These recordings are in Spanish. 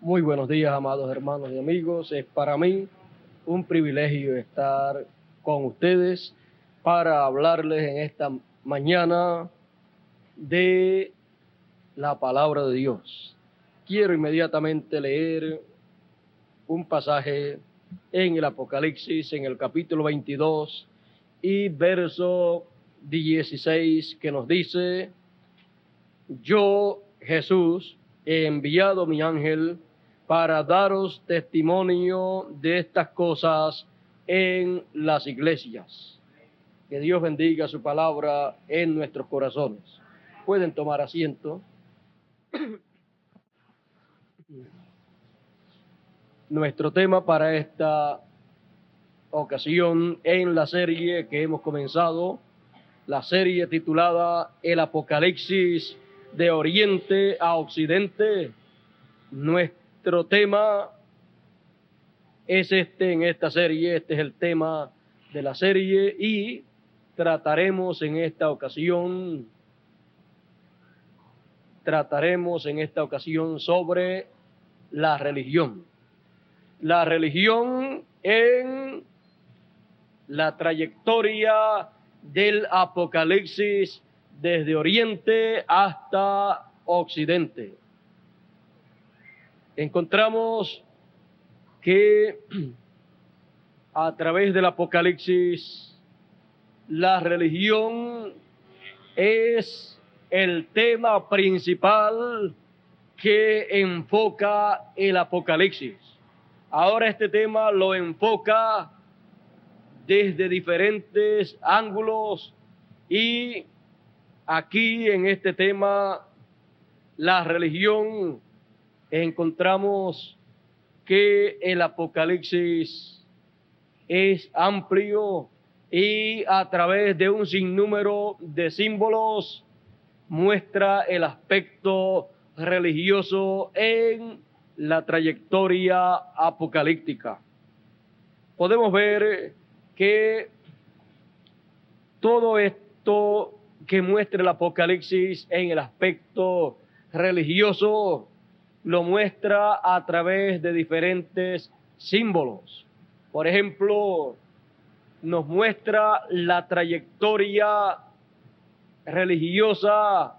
Muy buenos días, amados hermanos y amigos. Es para mí un privilegio estar con ustedes para hablarles en esta mañana de la palabra de Dios. Quiero inmediatamente leer un pasaje en el Apocalipsis, en el capítulo 22 y verso 16, que nos dice: Yo, Jesús, he enviado mi ángel para daros testimonio de estas cosas en las iglesias. Que Dios bendiga su palabra en nuestros corazones. Pueden tomar asiento. Nuestro tema para esta ocasión en la serie que hemos comenzado, la serie titulada El Apocalipsis de Oriente a Occidente. Nuestro tema es en esta serie, este es el tema de la serie, y trataremos en esta ocasión sobre la religión. La religión en la trayectoria del Apocalipsis desde Oriente hasta Occidente. Encontramos que a través del Apocalipsis la religión es el tema principal que enfoca el Apocalipsis. Ahora este tema lo enfoca desde diferentes ángulos, y aquí en este tema, la religión, encontramos que el Apocalipsis es amplio y a través de un sinnúmero de símbolos muestra el aspecto religioso en la trayectoria apocalíptica. Podemos ver que todo esto que muestra el Apocalipsis en el aspecto religioso lo muestra a través de diferentes símbolos. Por ejemplo, nos muestra la trayectoria religiosa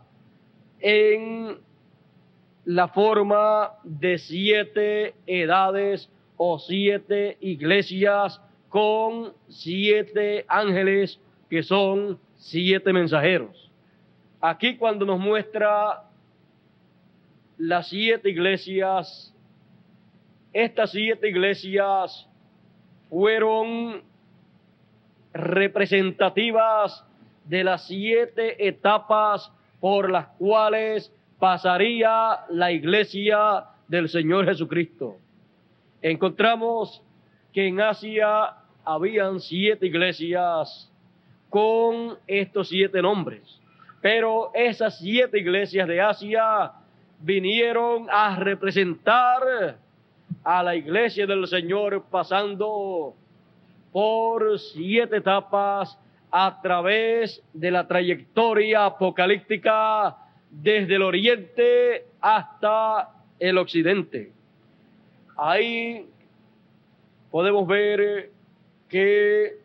en la forma de 7 edades o 7 iglesias con 7 ángeles que son 7 mensajeros. Aquí cuando nos muestra las 7 iglesias, estas 7 iglesias fueron representativas de las 7 etapas por las cuales pasaría la iglesia del Señor Jesucristo. Encontramos que en Asia habían 7 iglesias con estos 7 nombres, pero esas 7 iglesias de Asia vinieron a representar a la iglesia del Señor, pasando por 7 etapas a través de la trayectoria apocalíptica desde el oriente hasta el occidente. Ahí podemos ver que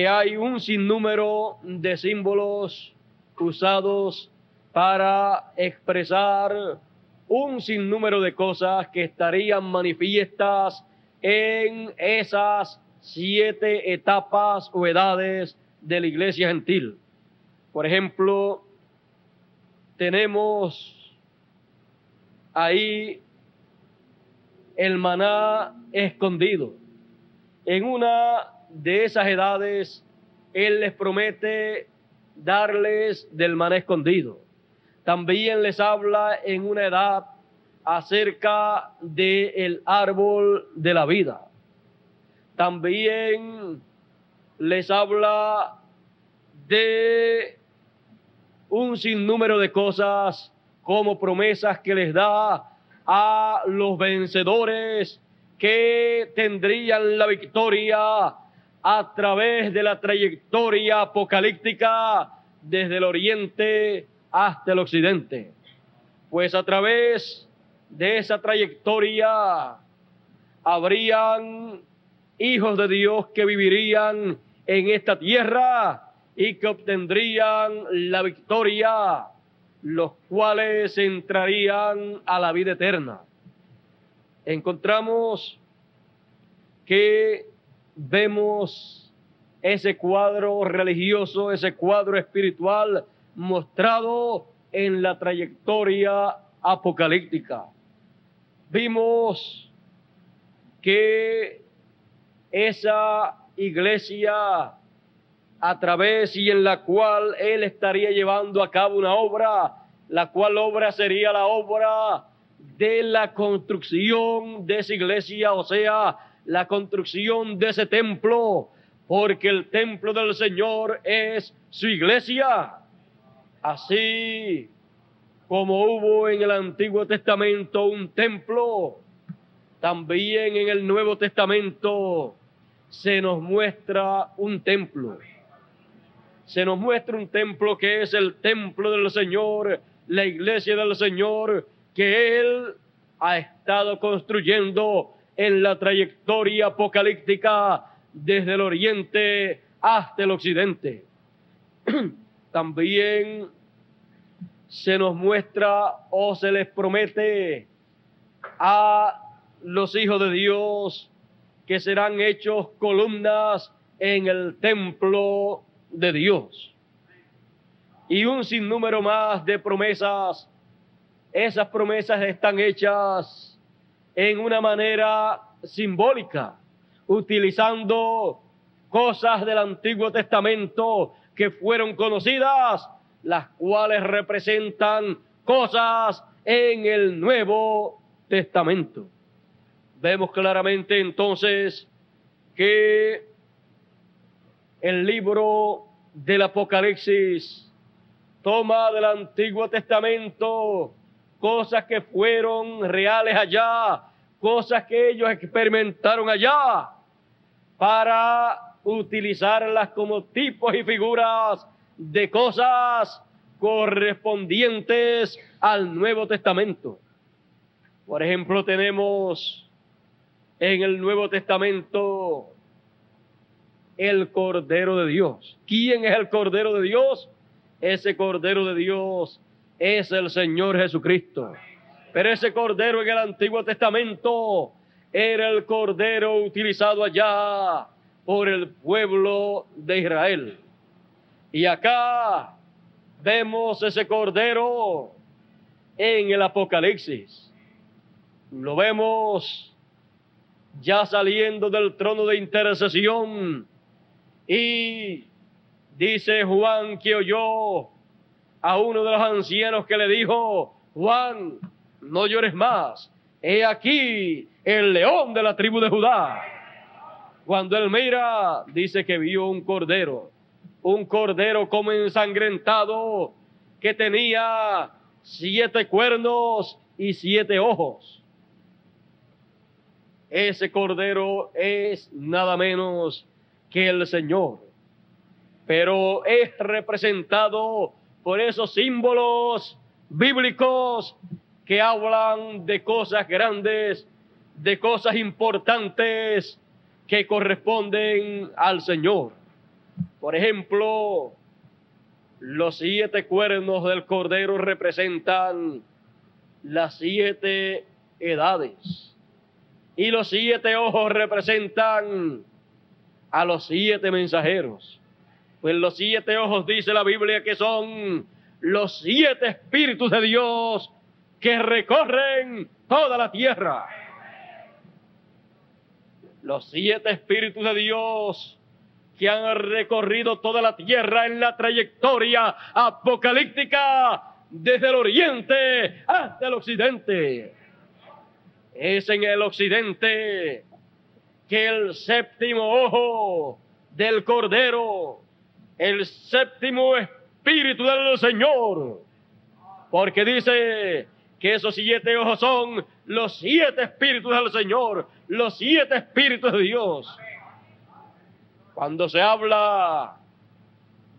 hay un sinnúmero de símbolos usados para expresar un sinnúmero de cosas que estarían manifiestas en esas 7 etapas o edades de la iglesia gentil. Por ejemplo, tenemos ahí el maná escondido. En una de esas edades, Él les promete darles del maná escondido. También les habla en una edad acerca del árbol de la vida. También les habla de un sinnúmero de cosas como promesas que les da a los vencedores que tendrían la victoria a través de la trayectoria apocalíptica desde el oriente hasta el occidente. Pues a través de esa trayectoria, habrían hijos de Dios que vivirían en esta tierra y que obtendrían la victoria, los cuales entrarían a la vida eterna. Encontramos que vemos ese cuadro religioso, ese cuadro espiritual mostrado en la trayectoria apocalíptica. Vimos que esa iglesia, a través y en la cual él estaría llevando a cabo una obra, la cual obra sería la obra de la construcción de esa iglesia, o sea, la construcción de ese templo, porque el templo del Señor es su iglesia. Así como hubo en el Antiguo Testamento un templo, también en el Nuevo Testamento se nos muestra un templo. Se nos muestra un templo que es el templo del Señor, la iglesia del Señor, que Él ha estado construyendo en la trayectoria apocalíptica desde el oriente hasta el occidente. También se nos muestra o se les promete a los hijos de Dios que serán hechos columnas en el templo de Dios. Y un sinnúmero más de promesas. Esas promesas están hechas en una manera simbólica, utilizando cosas del Antiguo Testamento que fueron conocidas, las cuales representan cosas en el Nuevo Testamento. Vemos claramente entonces que el libro del Apocalipsis toma del Antiguo Testamento cosas que fueron reales allá, cosas que ellos experimentaron allá, para utilizarlas como tipos y figuras de cosas correspondientes al Nuevo Testamento. Por ejemplo, tenemos en el Nuevo Testamento el Cordero de Dios. ¿Quién es el Cordero de Dios? Ese Cordero de Dios es el Señor Jesucristo. Pero ese Cordero en el Antiguo Testamento era el Cordero utilizado allá por el pueblo de Israel. Y acá vemos ese Cordero en el Apocalipsis. Lo vemos ya saliendo del trono de intercesión, y dice Juan que oyó a uno de los ancianos que le dijo: Juan, no llores más, he aquí el león de la tribu de Judá. Cuando él mira, dice que vio un cordero como ensangrentado, que tenía 7 cuernos y 7 ojos. Ese cordero es nada menos que el Señor, pero es representado por esos símbolos bíblicos que hablan de cosas grandes, de cosas importantes que corresponden al Señor. Por ejemplo, los 7 cuernos del cordero representan las 7 edades. Y los 7 ojos representan a los 7 mensajeros. Pues los 7 ojos, dice la Biblia, que son los 7 espíritus de Dios que recorren toda la tierra. Los 7 espíritus de Dios que han recorrido toda la tierra en la trayectoria apocalíptica desde el oriente hasta el occidente. Es en el occidente que el 7º ojo del Cordero, el 7º Espíritu del Señor, porque dice que esos 7 ojos son los 7 Espíritus del Señor, los 7 Espíritus de Dios. Cuando se habla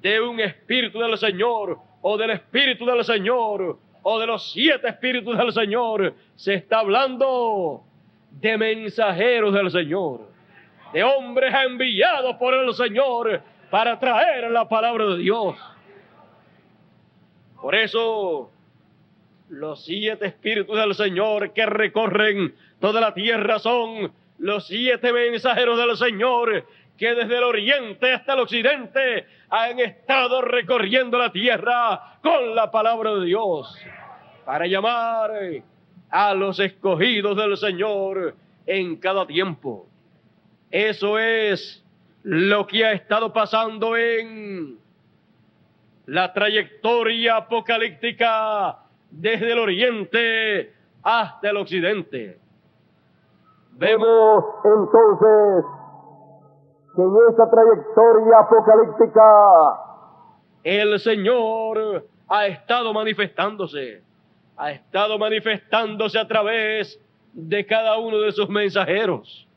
de un Espíritu del Señor o del Espíritu del Señor, o de los 7 espíritus del Señor, se está hablando de mensajeros del Señor, de hombres enviados por el Señor para traer la palabra de Dios. Por eso, los 7 espíritus del Señor que recorren toda la tierra son los 7 mensajeros del Señor que desde el oriente hasta el occidente han estado recorriendo la tierra con la palabra de Dios para llamar a los escogidos del Señor en cada tiempo. Eso es lo que ha estado pasando en la trayectoria apocalíptica desde el oriente hasta el occidente. Vemos entonces que en esa trayectoria apocalíptica el Señor ha estado manifestándose a través de cada uno de sus mensajeros.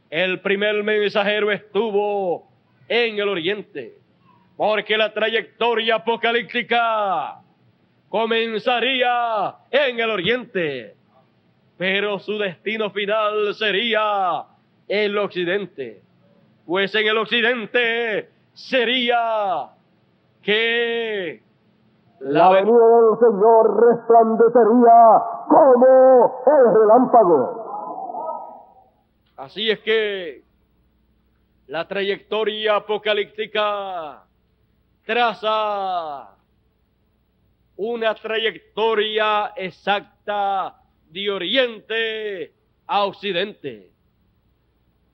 El primer mensajero estuvo en el oriente, porque la trayectoria apocalíptica comenzaría en el oriente, pero su destino final sería el occidente. Pues en el occidente sería que la venida del Señor resplandecería como el relámpago. Así es que la trayectoria apocalíptica traza una trayectoria exacta de oriente a occidente.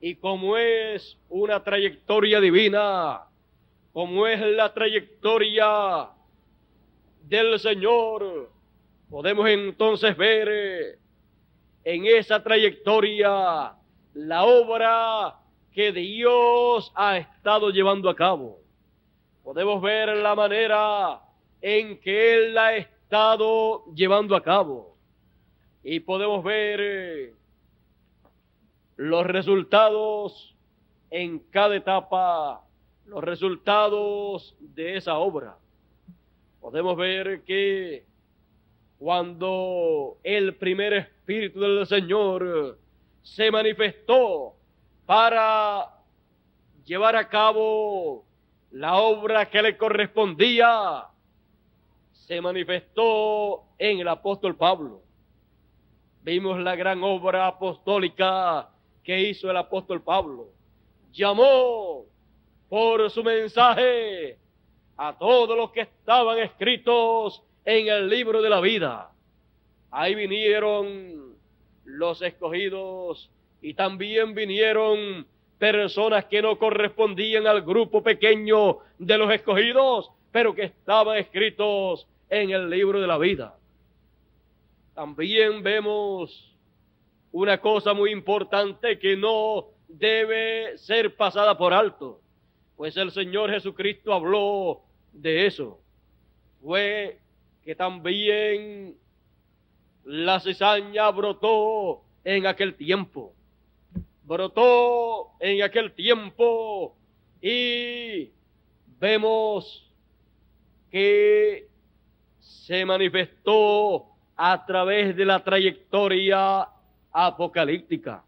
Y como es una trayectoria divina, como es la trayectoria del Señor, podemos entonces ver en esa trayectoria la obra que Dios ha estado llevando a cabo. Podemos ver la manera en que Él la ha estado llevando a cabo. Y podemos ver los resultados en cada etapa, los resultados de esa obra. Podemos ver que cuando el primer Espíritu del Señor se manifestó para llevar a cabo la obra que le correspondía, se manifestó en el apóstol Pablo. Vimos la gran obra apostólica que hizo el apóstol Pablo. Llamó por su mensaje a todos los que estaban escritos en el libro de la vida. Ahí vinieron los escogidos y también vinieron personas que no correspondían al grupo pequeño de los escogidos, pero que estaban escritos en el libro de la vida. También vemos una cosa muy importante que no debe ser pasada por alto, pues el Señor Jesucristo habló de eso. Fue que también la cizaña brotó en aquel tiempo. Brotó en aquel tiempo y vemos que se manifestó a través de la trayectoria apocalíptica.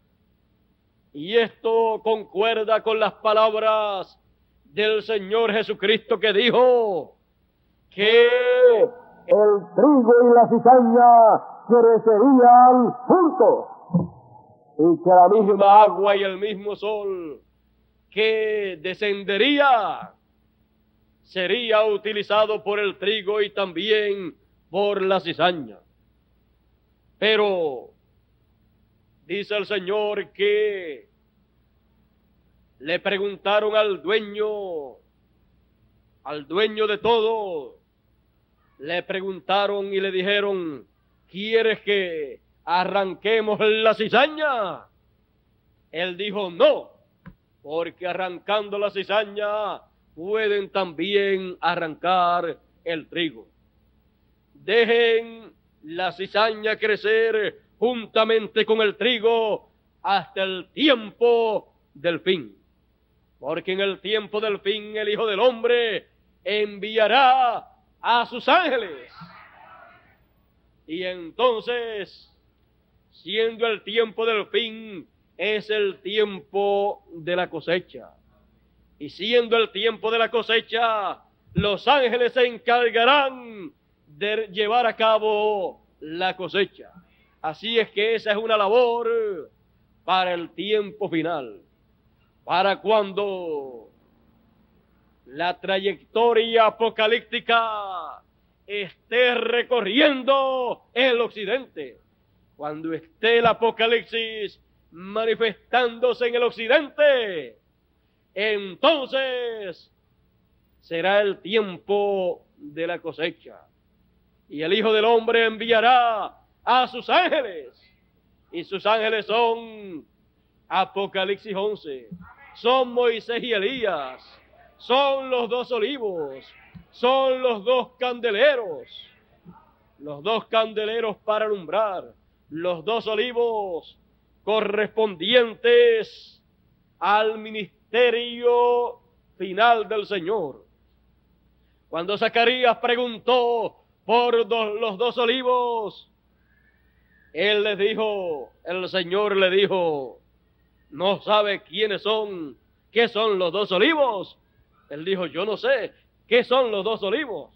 Y esto concuerda con las palabras del Señor Jesucristo que dijo que el trigo y la cizaña crecerían juntos, y que la misma agua y el mismo sol que descendería sería utilizado por el trigo y también por la cizaña. Pero dice el Señor que le preguntaron al dueño de todo, le preguntaron y le dijeron: ¿quieres que arranquemos la cizaña? Él dijo: no, porque arrancando la cizaña pueden también arrancar el trigo. Dejen la cizaña crecer juntamente con el trigo hasta el tiempo del fin. Porque en el tiempo del fin el Hijo del Hombre enviará a sus ángeles Y entonces, siendo el tiempo del fin, es el tiempo de la cosecha. Y siendo el tiempo de la cosecha, los ángeles se encargarán de llevar a cabo la cosecha. Así es que esa es una labor para el tiempo final, para cuando la trayectoria apocalíptica esté recorriendo el occidente, cuando esté el apocalipsis manifestándose en el occidente, entonces será el tiempo de la cosecha. Y el Hijo del Hombre enviará a sus ángeles, y sus ángeles son Apocalipsis 11, son Moisés y Elías, son los dos olivos, son los dos candeleros para alumbrar, los dos olivos correspondientes al ministerio final del Señor. Cuando Zacarías preguntó por los dos olivos, el Señor le dijo, ¿no sabe quiénes son? ¿Qué son los dos olivos? Él dijo, yo no sé, ¿qué son los dos olivos?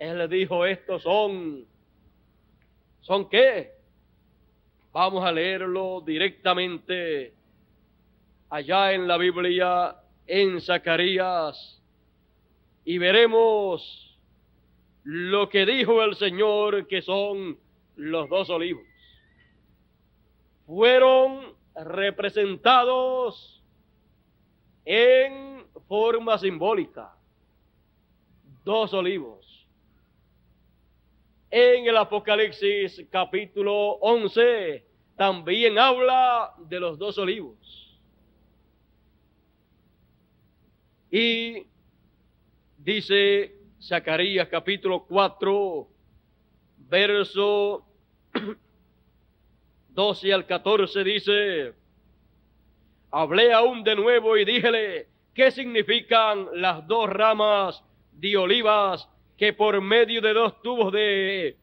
Él le dijo, estos ¿son qué? Vamos a leerlo directamente allá en la Biblia, en Zacarías, y veremos lo que dijo el Señor que son los dos olivos. Fueron representados en forma simbólica, dos olivos. En el Apocalipsis capítulo 11 también habla de los dos olivos. Y dice Zacarías capítulo 4, verso 12 al 14, dice, hablé aún de nuevo y díjele, ¿qué significan las dos ramas de olivas que por medio de dos tubos de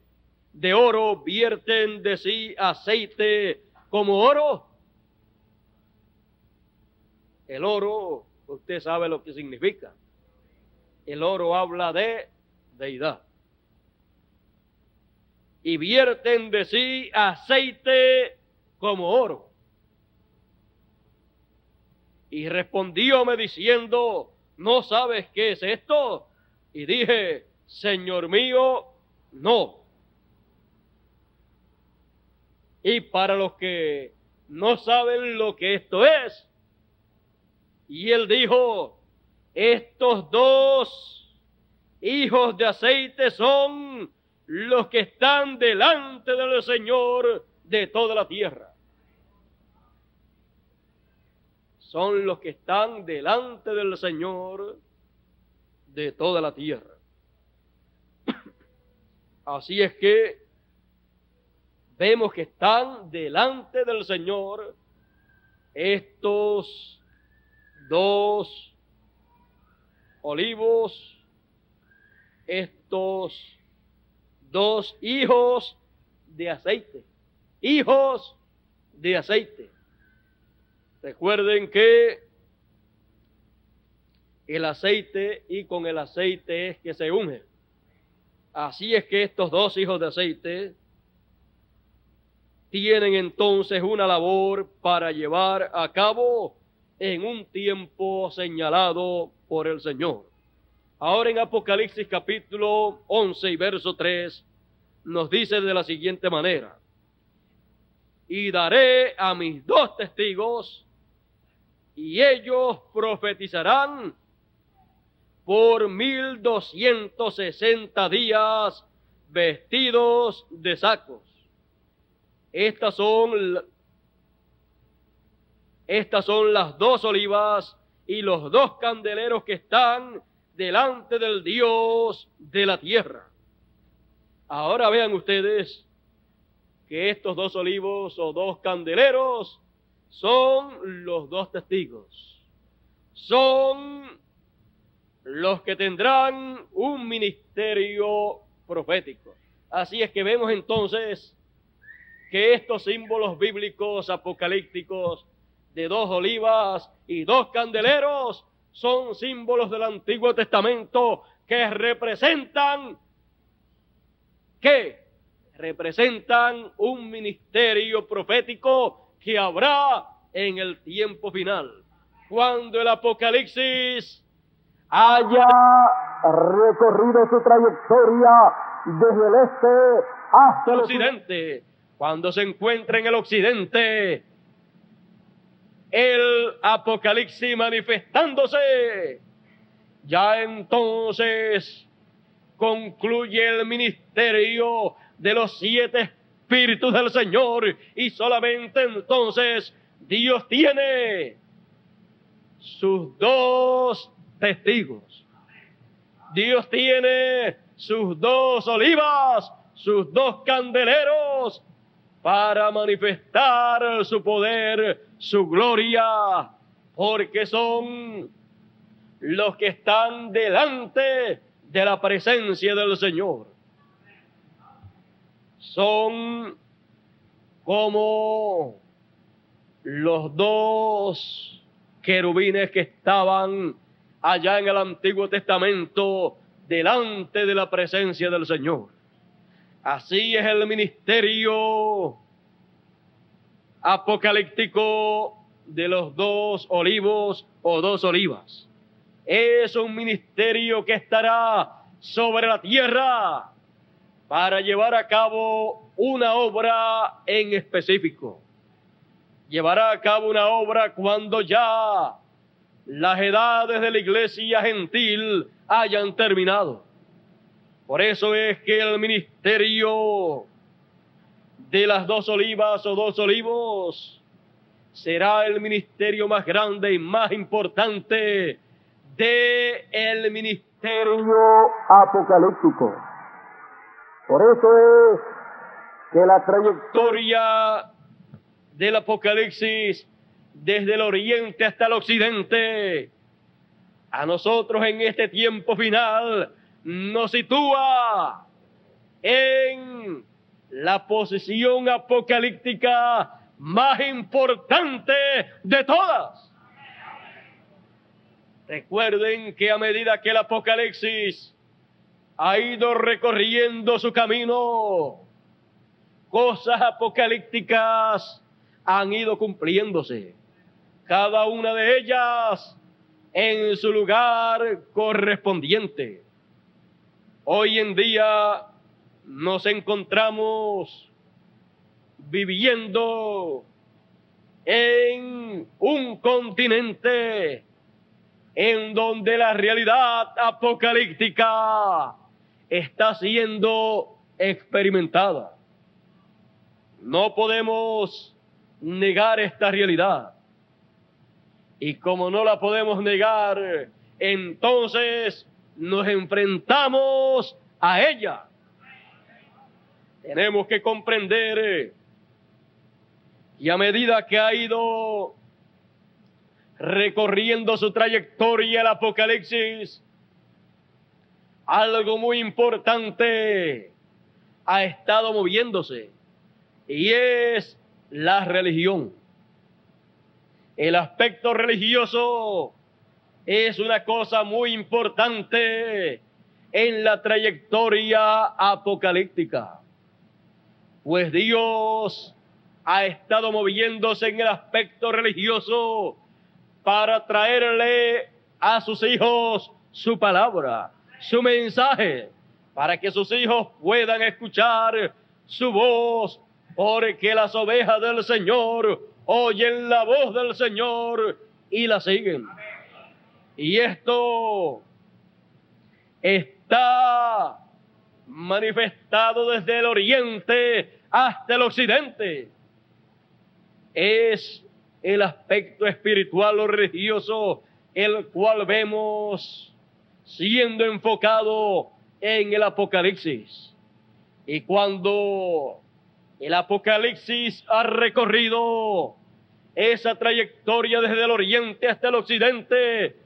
oro vierten de sí aceite como oro? El oro, usted sabe lo que significa. El oro habla de deidad. Y vierten de sí aceite como oro. Y respondióme diciendo, ¿no sabes qué es esto? Y dije, Señor mío, no. Y para los que no saben lo que esto es, y él dijo, estos dos hijos de aceite son los que están delante del Señor de toda la tierra. Son los que están delante del Señor de toda la tierra. Así es que vemos que están delante del Señor estos dos olivos, estos dos hijos de aceite. Hijos de aceite. Recuerden que el aceite, y con el aceite es que se unge. Así es que estos dos hijos de aceite tienen entonces una labor para llevar a cabo en un tiempo señalado por el Señor. Ahora en Apocalipsis capítulo 11 y verso 3 nos dice de la siguiente manera, y daré a mis dos testigos, y ellos profetizarán por 1260 días vestidos de sacos. Estas son las dos olivas y los dos candeleros que están delante del Dios de la tierra. Ahora vean ustedes que estos dos olivos o dos candeleros son los dos testigos. Son los que tendrán un ministerio profético. Así es que vemos entonces que estos símbolos bíblicos apocalípticos de 2 olivas y 2 candeleros son símbolos del Antiguo Testamento que representan un ministerio profético que habrá en el tiempo final, cuando el Apocalipsis haya recorrido su trayectoria desde el este hasta el occidente. Cuando se encuentre en el occidente, el Apocalipsis manifestándose, ya entonces concluye el ministerio de los 7 espíritus del Señor, y solamente entonces Dios tiene sus 2 testigos. Dios tiene sus 2 olivas, sus 2 candeleros, para manifestar su poder, su gloria, porque son los que están delante de la presencia del Señor. Son como los 2 querubines que estaban allá en el Antiguo Testamento delante de la presencia del Señor. Así es el ministerio apocalíptico de los 2 olivos o 2 olivas. Es un ministerio que estará sobre la tierra para llevar a cabo una obra en específico. Llevará a cabo una obra cuando ya las edades de la iglesia gentil hayan terminado. Por eso es que el ministerio de las 2 olivas o 2 olivos será el ministerio más grande y más importante del ministerio apocalíptico. Por eso es que la trayectoria del Apocalipsis desde el oriente hasta el occidente, a nosotros en este tiempo final, nos sitúa en la posición apocalíptica más importante de todas. Recuerden que a medida que el Apocalipsis ha ido recorriendo su camino, cosas apocalípticas han ido cumpliéndose, cada una de ellas en su lugar correspondiente. Hoy en día nos encontramos viviendo en un continente en donde la realidad apocalíptica está siendo experimentada. No podemos negar esta realidad. Y como no la podemos negar, entonces nos enfrentamos a ella. Tenemos que comprender y a medida que ha ido recorriendo su trayectoria el Apocalipsis, algo muy importante ha estado moviéndose, y es la religión. El aspecto religioso es una cosa muy importante en la trayectoria apocalíptica, pues Dios ha estado moviéndose en el aspecto religioso para traerle a sus hijos su palabra, su mensaje, para que sus hijos puedan escuchar su voz, porque las ovejas del Señor oyen la voz del Señor y la siguen. Y esto está manifestado desde el oriente hasta el occidente. Es el aspecto espiritual o religioso el cual vemos siendo enfocado en el Apocalipsis. Y cuando el Apocalipsis ha recorrido esa trayectoria desde el oriente hasta el occidente,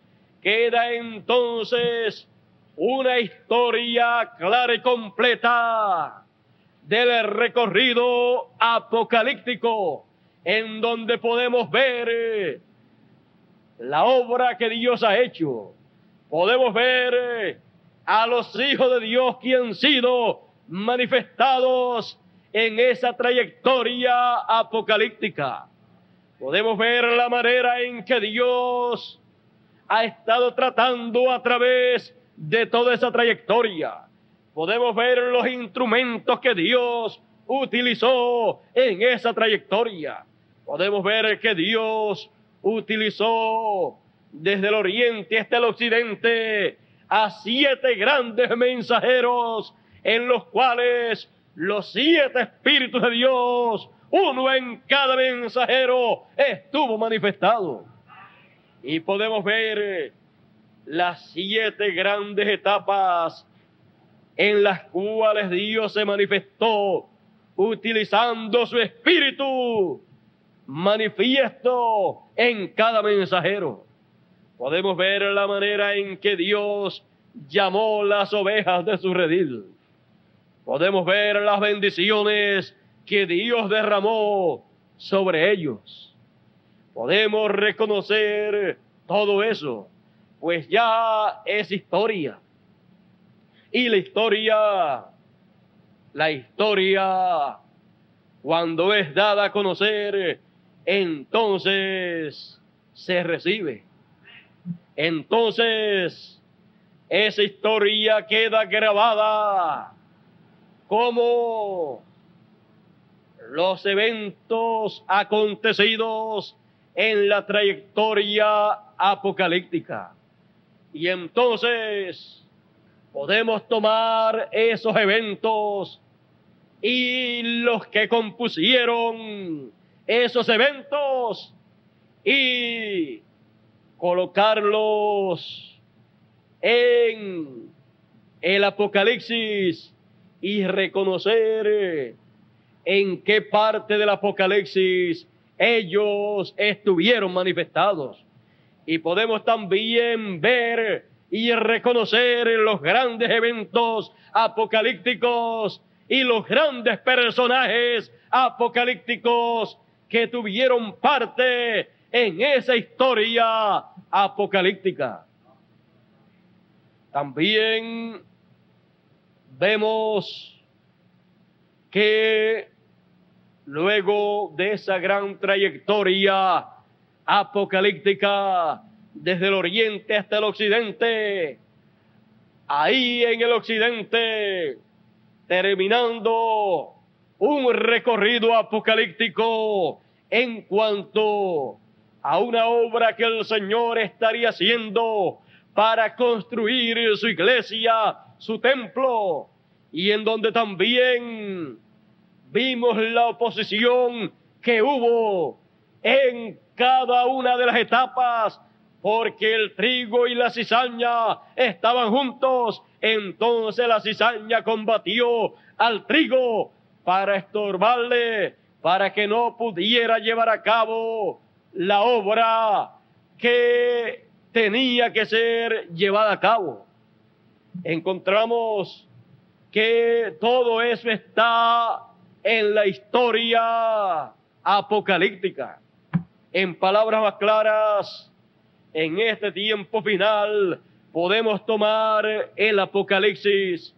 queda entonces una historia clara y completa del recorrido apocalíptico, en donde podemos ver la obra que Dios ha hecho. Podemos ver a los hijos de Dios que han sido manifestados en esa trayectoria apocalíptica. Podemos ver la manera en que Dios ha estado tratando a través de toda esa trayectoria. Podemos ver los instrumentos que Dios utilizó en esa trayectoria. Podemos ver que Dios utilizó desde el oriente hasta el occidente a 7 grandes mensajeros, en los cuales los 7 espíritus de Dios, uno en cada mensajero, estuvo manifestado. Y podemos ver las 7 grandes etapas en las cuales Dios se manifestó utilizando su espíritu manifiesto en cada mensajero. Podemos ver la manera en que Dios llamó las ovejas de su redil. Podemos ver las bendiciones que Dios derramó sobre ellos. Podemos reconocer todo eso, pues ya es historia. Y la historia, cuando es dada a conocer, entonces se recibe. Entonces, esa historia queda grabada como los eventos acontecidos en la trayectoria apocalíptica. Y entonces podemos tomar esos eventos y los que compusieron esos eventos y colocarlos en el Apocalipsis y reconocer en qué parte del Apocalipsis ellos estuvieron manifestados. Y podemos también ver y reconocer los grandes eventos apocalípticos y los grandes personajes apocalípticos que tuvieron parte en esa historia apocalíptica. También vemos que luego de esa gran trayectoria apocalíptica desde el oriente hasta el occidente, ahí en el occidente, terminando un recorrido apocalíptico en cuanto a una obra que el Señor estaría haciendo para construir su iglesia, su templo, y en donde también vimos la oposición que hubo en cada una de las etapas, porque el trigo y la cizaña estaban juntos. Entonces la cizaña combatió al trigo para estorbarle, para que no pudiera llevar a cabo la obra que tenía que ser llevada a cabo. Encontramos que todo eso está en la historia apocalíptica. En palabras más claras, en este tiempo final podemos tomar el Apocalipsis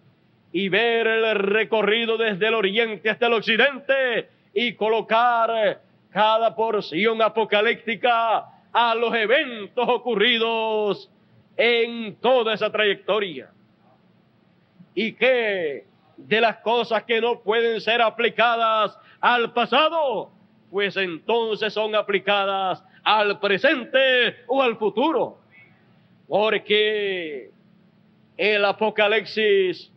y ver el recorrido desde el oriente hasta el occidente y colocar cada porción apocalíptica a los eventos ocurridos en toda esa trayectoria. Y que de las cosas que no pueden ser aplicadas al pasado, pues entonces son aplicadas al presente o al futuro. Porque el Apocalipsis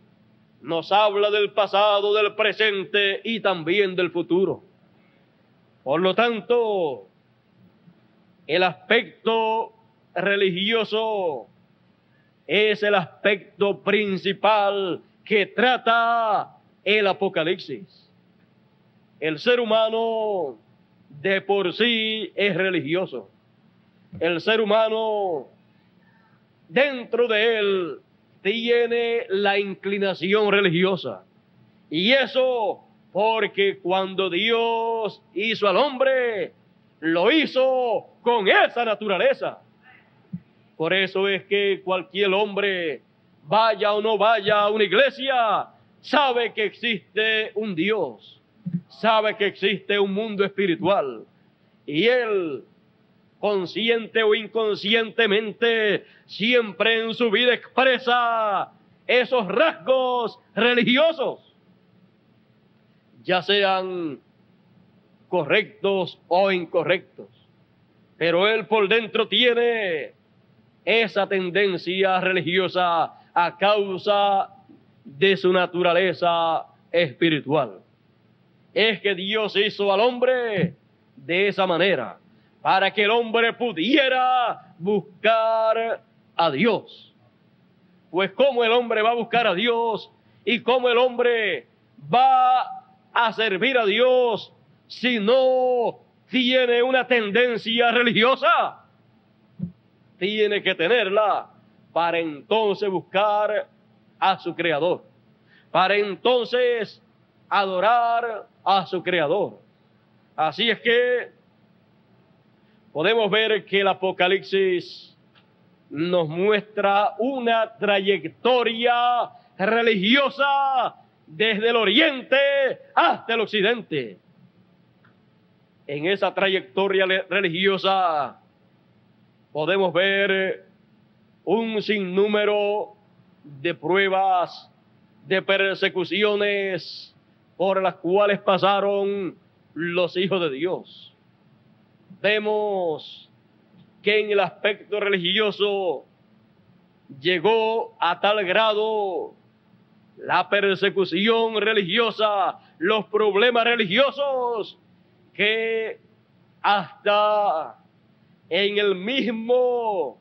nos habla del pasado, del presente y también del futuro. Por lo tanto, el aspecto religioso es el aspecto principal que trata el Apocalipsis. El ser humano de por sí es religioso. El ser humano, dentro de él, tiene la inclinación religiosa. Y eso porque cuando Dios hizo al hombre, lo hizo con esa naturaleza. Por eso es que cualquier hombre, vaya o no vaya a una iglesia, sabe que existe un Dios, sabe que existe un mundo espiritual. Y él, consciente o inconscientemente, siempre en su vida expresa esos rasgos religiosos, ya sean correctos o incorrectos. Pero él por dentro tiene esa tendencia religiosa a causa de su naturaleza espiritual. Es que Dios hizo al hombre de esa manera, para que el hombre pudiera buscar a Dios. Pues ¿cómo el hombre va a buscar a Dios y cómo el hombre va a servir a Dios si no tiene una tendencia religiosa? Tiene que tenerla para entonces buscar a su Creador, para entonces adorar a su Creador. Así es que podemos ver que el Apocalipsis nos muestra una trayectoria religiosa desde el oriente hasta el occidente. En esa trayectoria religiosa podemos ver un sinnúmero de pruebas, de persecuciones por las cuales pasaron los hijos de Dios. Vemos que en el aspecto religioso llegó a tal grado la persecución religiosa, los problemas religiosos, que hasta en el mismo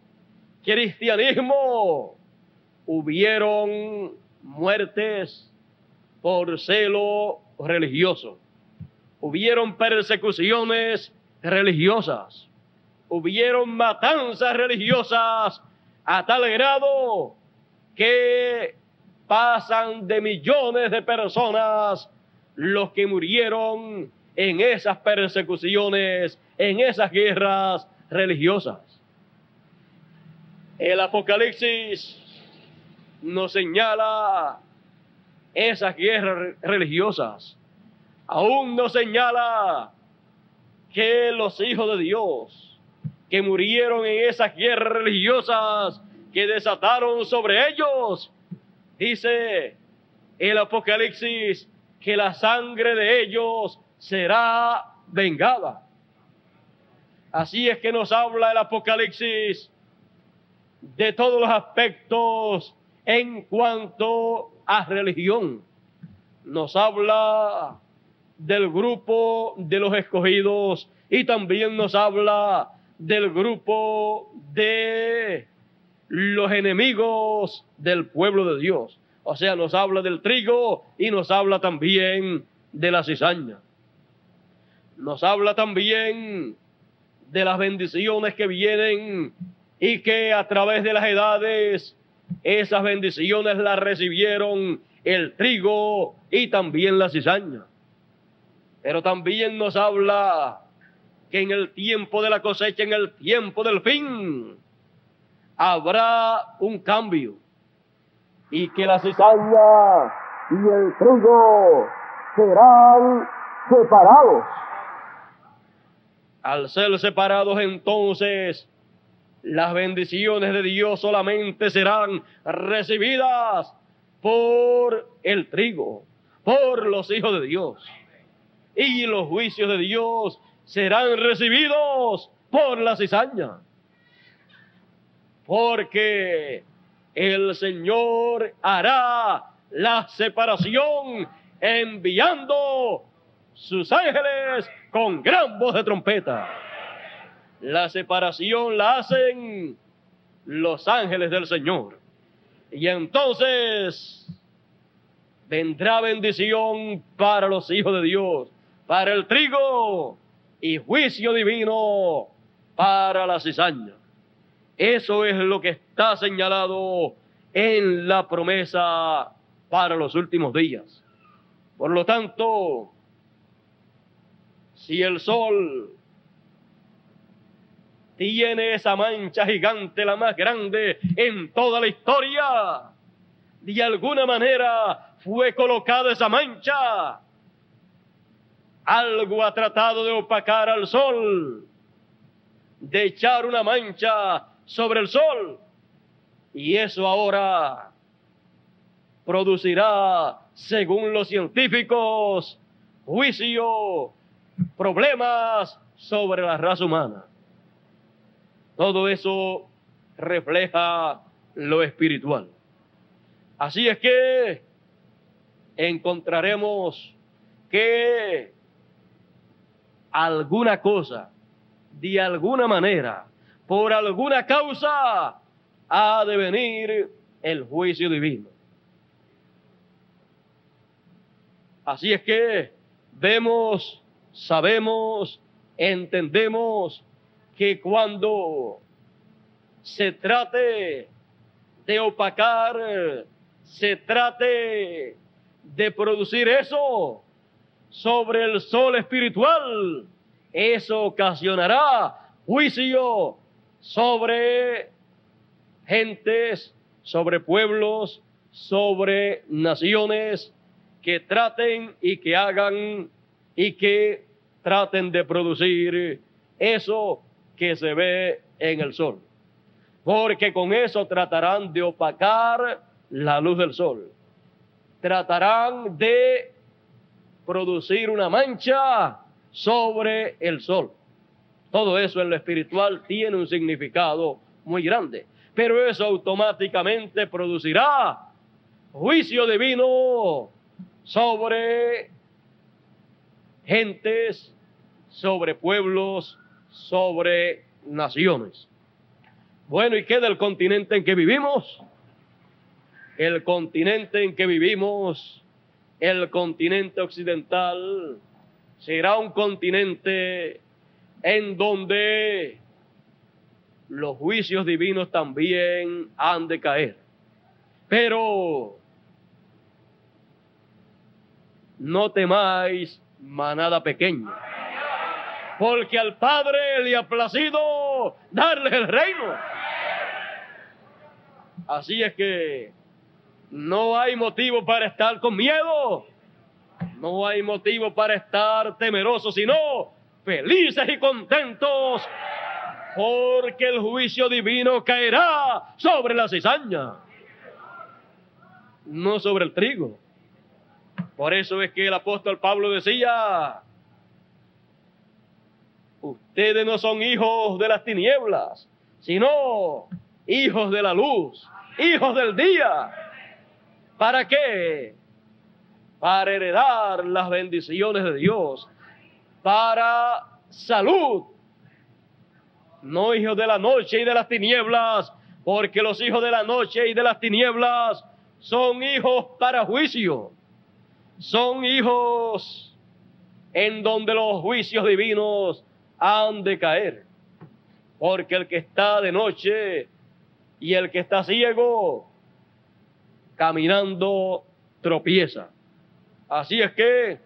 cristianismo hubieron muertes por celo religioso, hubieron persecuciones religiosas, hubieron matanzas religiosas a tal grado que pasan de millones de personas los que murieron en esas persecuciones, en esas guerras religiosas. El Apocalipsis nos señala esas guerras religiosas. Aún nos señala que los hijos de Dios que murieron en esas guerras religiosas que desataron sobre ellos, dice el Apocalipsis que la sangre de ellos será vengada. Así es que nos habla el Apocalipsis de todos los aspectos en cuanto a religión. Nos habla del grupo de los escogidos y también nos habla del grupo de los enemigos del pueblo de Dios. O sea, nos habla del trigo y nos habla también de la cizaña. Nos habla también de las bendiciones que vienen y que a través de las edades esas bendiciones las recibieron el trigo y también la cizaña. Pero también nos habla que en el tiempo de la cosecha, en el tiempo del fin, habrá un cambio y que la cizaña y el trigo serán separados. Al ser separados, entonces las bendiciones de Dios solamente serán recibidas por el trigo, por los hijos de Dios. Y los juicios de Dios serán recibidos por la cizaña. Porque el Señor hará la separación enviando sus ángeles con gran voz de trompeta. La separación la hacen los ángeles del Señor. Y entonces vendrá bendición para los hijos de Dios, para el trigo, y juicio divino para la cizaña. Eso es lo que está señalado en la promesa para los últimos días. Por lo tanto, si el sol tiene esa mancha gigante, la más grande en toda la historia, de alguna manera fue colocada esa mancha. Algo ha tratado de opacar al sol, de echar una mancha sobre el sol, y eso ahora producirá, según los científicos, juicio, problemas sobre la raza humana. Todo eso refleja lo espiritual. Así es que encontraremos que alguna cosa, de alguna manera, por alguna causa, ha de venir el juicio divino. Así es que vemos, sabemos, entendemos que cuando se trate de opacar, se trate de producir eso sobre el sol espiritual, eso ocasionará juicio sobre gentes, sobre pueblos, sobre naciones que traten y que hagan y que traten de producir eso que se ve en el sol. Porque con eso tratarán de opacar la luz del sol. Tratarán de producir una mancha sobre el sol. Todo eso en lo espiritual tiene un significado muy grande. Pero eso automáticamente producirá juicio divino sobre gentes, sobre pueblos, sobre naciones. Bueno, ¿y qué del continente en que vivimos? El continente en que vivimos, el continente occidental, será un continente en donde los juicios divinos también han de caer. Pero no temáis, manada pequeña, porque al Padre le ha placido darles el reino. Así es que no hay motivo para estar con miedo, no hay motivo para estar temerosos, sino felices y contentos, porque el juicio divino caerá sobre la cizaña, no sobre el trigo. Por eso es que el apóstol Pablo decía: ustedes no son hijos de las tinieblas, sino hijos de la luz, hijos del día. ¿Para qué? Para heredar las bendiciones de Dios, para salud. No hijos de la noche y de las tinieblas, porque los hijos de la noche y de las tinieblas son hijos para juicio. Son hijos en donde los juicios divinos han de caer. Porque el que está de noche y el que está ciego, caminando, tropieza. Así es que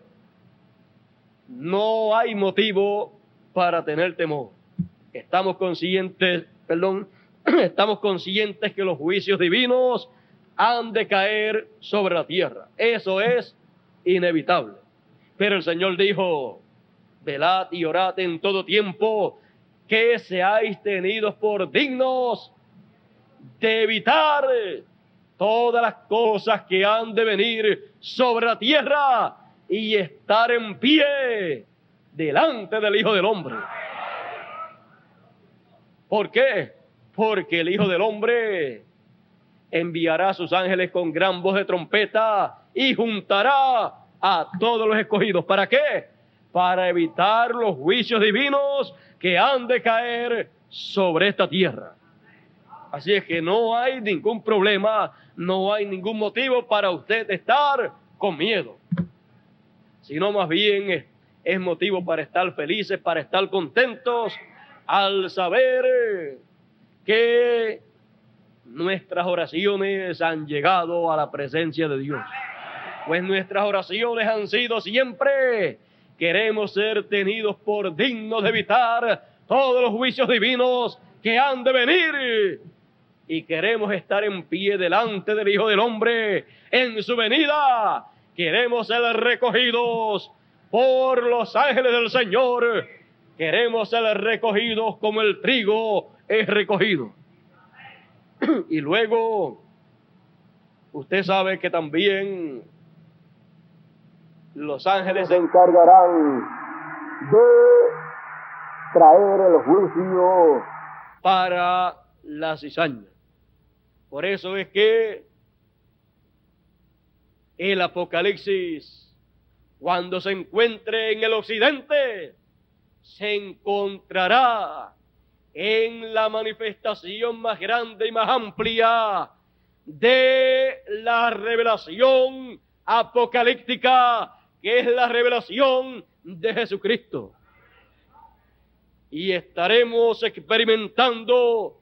no hay motivo para tener temor. Estamos conscientes que los juicios divinos han de caer sobre la tierra. Eso es inevitable. Pero el Señor dijo: velad y orad en todo tiempo, que seáis tenidos por dignos de evitar todas las cosas que han de venir sobre la tierra y estar en pie delante del Hijo del Hombre. ¿Por qué? Porque el Hijo del Hombre enviará a sus ángeles con gran voz de trompeta y juntará a todos los escogidos. ¿Para qué? Para evitar los juicios divinos que han de caer sobre esta tierra. Así es que no hay ningún problema, no hay ningún motivo para usted estar con miedo, sino más bien es motivo para estar felices, para estar contentos al saber que nuestras oraciones han llegado a la presencia de Dios. pues nuestras oraciones han sido siempre: queremos ser tenidos por dignos de evitar todos los juicios divinos que han de venir, y queremos estar en pie delante del Hijo del Hombre en su venida. Queremos ser recogidos por los ángeles del Señor. Queremos ser recogidos como el trigo es recogido. Y luego, usted sabe que también los ángeles se encargarán de traer el juicio para la cizaña. Por eso es que el Apocalipsis, cuando se encuentre en el occidente, se encontrará en la manifestación más grande y más amplia de la revelación apocalíptica, que es la revelación de Jesucristo. Y estaremos experimentando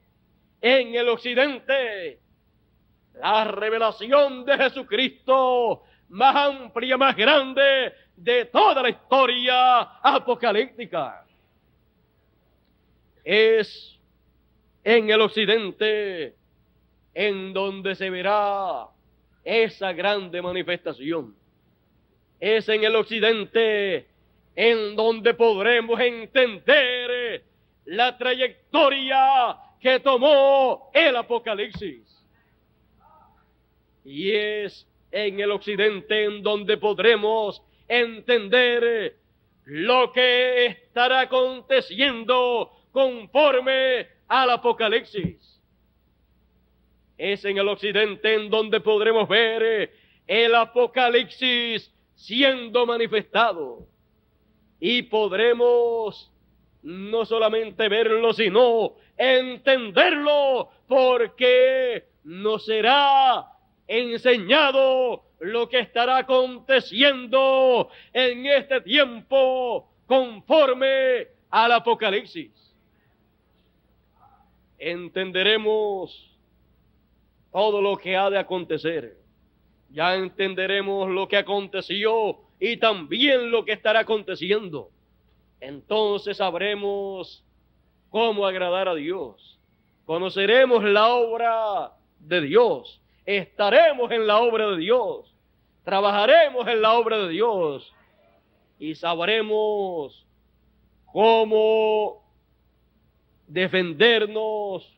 en el occidente la revelación de Jesucristo más amplia, más grande de toda la historia apocalíptica. Es en el occidente en donde se verá esa grande manifestación. Es en el occidente en donde podremos entender la trayectoria que tomó el Apocalipsis. Y es en el occidente en donde podremos entender lo que estará aconteciendo conforme al Apocalipsis. Es en el occidente en donde podremos ver el Apocalipsis siendo manifestado. Y podremos no solamente verlo, sino entenderlo, porque nos será enseñado lo que estará aconteciendo en este tiempo conforme al Apocalipsis. Entenderemos todo lo que ha de acontecer. Ya entenderemos lo que aconteció y también lo que estará aconteciendo. Entonces sabremos cómo agradar a Dios. Conoceremos la obra de Dios. Estaremos en la obra de Dios. Trabajaremos en la obra de Dios. Y sabremos cómo defendernos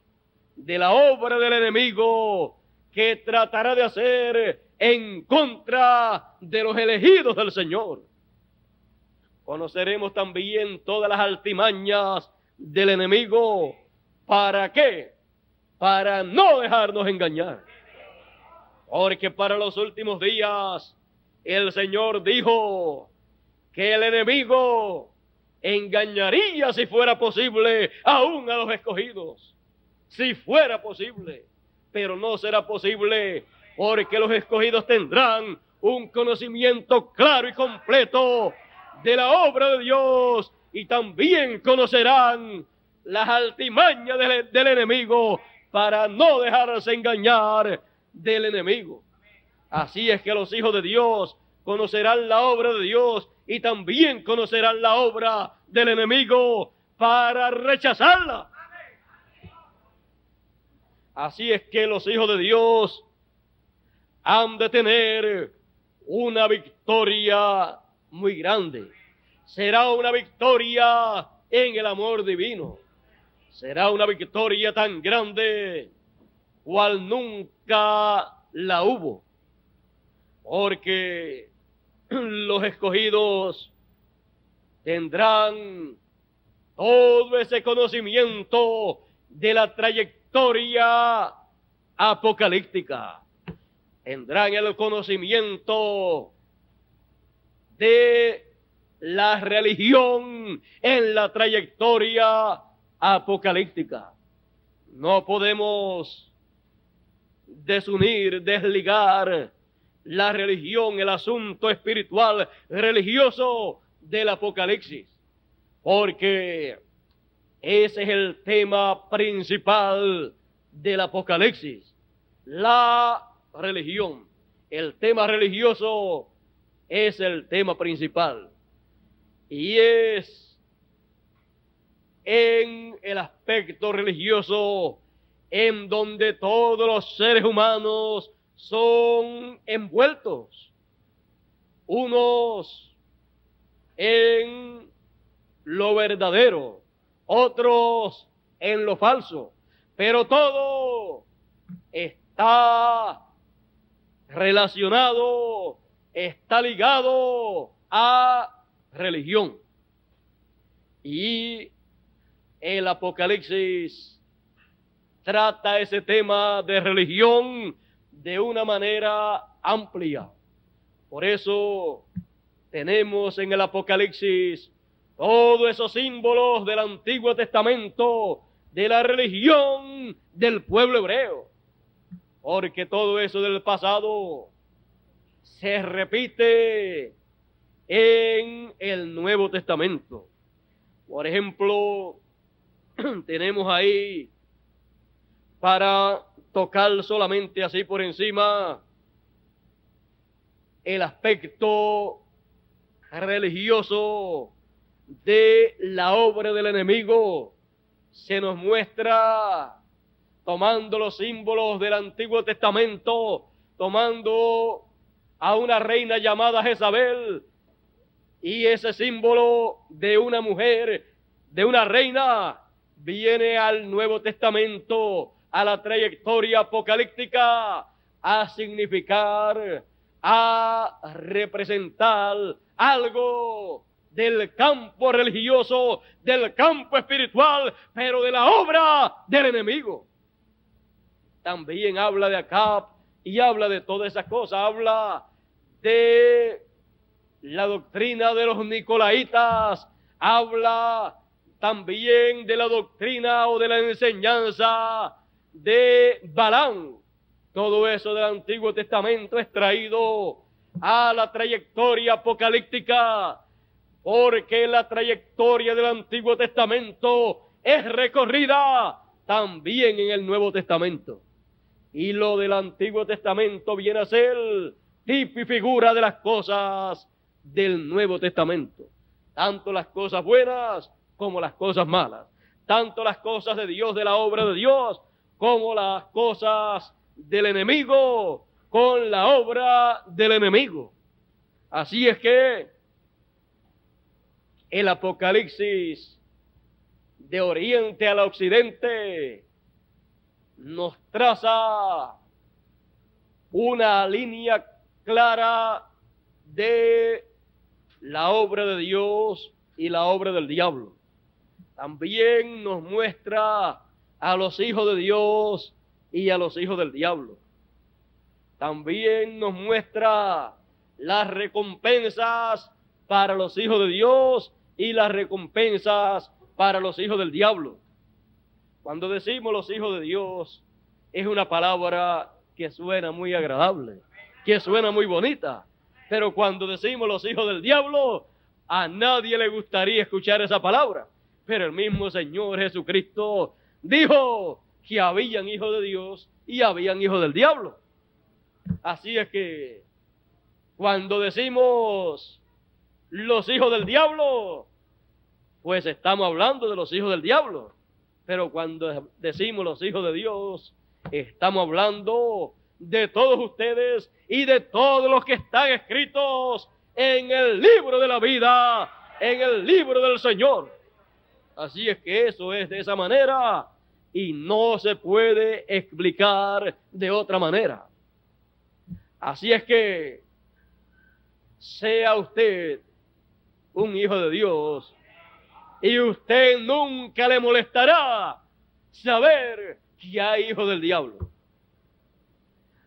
de la obra del enemigo que tratará de hacer en contra de los elegidos del Señor. Conoceremos también todas las artimañas del enemigo. ¿Para qué? Para no dejarnos engañar. Porque para los últimos días el Señor dijo que el enemigo engañaría, si fuera posible, aún a los escogidos. Si fuera posible. Pero no será posible, porque los escogidos tendrán un conocimiento claro y completo de la obra de Dios, y también conocerán las artimañas del enemigo para no dejarse engañar del enemigo. Así es que los hijos de Dios conocerán la obra de Dios y también conocerán la obra del enemigo para rechazarla. Así es que los hijos de Dios han de tener una victoria muy grande. Será una victoria en el amor divino. Será una victoria tan grande cual nunca la hubo. Porque los escogidos tendrán todo ese conocimiento de la trayectoria apocalíptica. Tendrán el conocimiento de la religión en la trayectoria apocalíptica. No podemos desunir, desligar la religión, el asunto espiritual, religioso del Apocalipsis, porque ese es el tema principal del Apocalipsis, la religión. el tema religioso es el tema principal. Y es en el aspecto religioso en donde todos los seres humanos son envueltos. Unos en lo verdadero, otros en lo falso, pero todo está relacionado, está ligado a religión. Y el Apocalipsis trata ese tema de religión de una manera amplia. Por eso tenemos en el Apocalipsis todos esos símbolos del Antiguo Testamento de la religión del pueblo hebreo, porque todo eso del pasado se repite en el Nuevo Testamento. Por ejemplo, tenemos ahí, para tocar solamente así por encima, el aspecto religioso de la obra del enemigo. Se nos muestra tomando los símbolos del Antiguo Testamento, tomando a una reina llamada Jezabel, y ese símbolo de una mujer, de una reina, viene al Nuevo Testamento, a la trayectoria apocalíptica, a significar, a representar algo del campo religioso, del campo espiritual, pero de la obra del enemigo. También habla de Acab y habla de todas esas cosas, habla de la doctrina de los nicolaitas, habla también de la doctrina o de la enseñanza de Balaam. Todo eso del Antiguo Testamento es traído a la trayectoria apocalíptica, porque la trayectoria del Antiguo Testamento es recorrida también en el Nuevo Testamento. Y lo del Antiguo Testamento viene a ser tipo y figura de las cosas del Nuevo Testamento. Tanto las cosas buenas como las cosas malas. Tanto las cosas de Dios, de la obra de Dios, como las cosas del enemigo, con la obra del enemigo. Así es que el Apocalipsis, de oriente al occidente, nos traza una línea clara de la obra de Dios y la obra del diablo. También nos muestra a los hijos de Dios y a los hijos del diablo. También nos muestra las recompensas para los hijos de Dios y las recompensas para los hijos del diablo. Cuando decimos los hijos de Dios, es una palabra que suena muy agradable, que suena muy bonita. Pero cuando decimos los hijos del diablo, a nadie le gustaría escuchar esa palabra. Pero el mismo Señor Jesucristo dijo que habían hijos de Dios y habían hijos del diablo. Así es que cuando decimos los hijos del diablo, pues estamos hablando de los hijos del diablo. Pero cuando decimos los hijos de Dios, estamos hablando de todos ustedes y de todos los que están escritos en el libro de la vida, en el libro del Señor. Así es que eso es de esa manera y no se puede explicar de otra manera. Así es que sea usted un hijo de Dios y usted nunca le molestará saber que hay hijos del diablo.